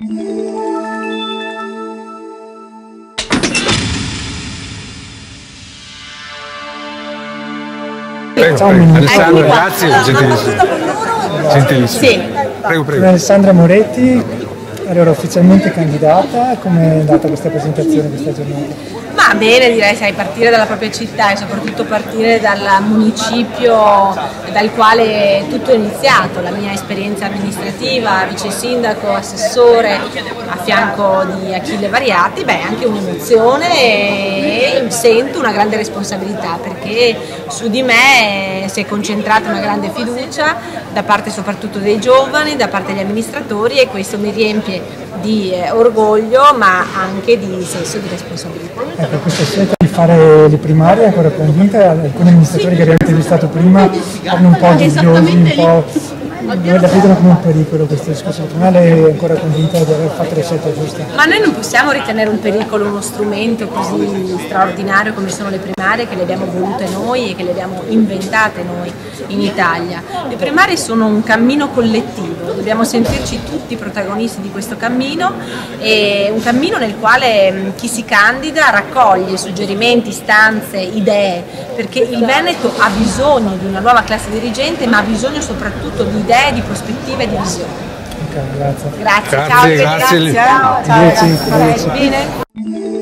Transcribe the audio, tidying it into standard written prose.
Ciao Alessandro, grazie, gentilissimo. Gentilissimo. Sì. Prego, prego. Sono Alessandra Moretti, ero ufficialmente candidata. Come è andata questa presentazione, questa giornata? Ma bene, direi, sai, partire dalla propria città e soprattutto partire dal municipio dal quale tutto è iniziato, la mia esperienza amministrativa, vice sindaco, assessore a fianco di Achille Variati, beh, anche un'emozione e sento una grande responsabilità perché su di me si è concentrata una grande fiducia da parte soprattutto dei giovani, da parte degli amministratori, e questo mi riempie di orgoglio ma anche di senso di responsabilità. Ecco, questa scelta di fare le primarie è ancora convinta? Alcuni amministratori che abbiamo intervistato prima hanno un po' dubbiosi, un po' la vedono come un pericolo questo discorso. Ma lei è ancora convinta di aver fatto la scelta giusta? Ma noi non possiamo ritenere un pericolo uno strumento così straordinario come sono le primarie, che le abbiamo volute noi e che le abbiamo inventate noi in Italia. Le primarie sono un cammino collettivo, dobbiamo sentirci tutti protagonisti di questo cammino, e un cammino nel quale chi si candida raccoglie suggerimenti, istanze, idee, perché il Veneto ha bisogno di una nuova classe dirigente, ma ha bisogno soprattutto di idee, di prospettive e di visioni. Ok, grazie. Grazie, Grazie, ciao, grazie. ciao, ciao, Grazie. bene?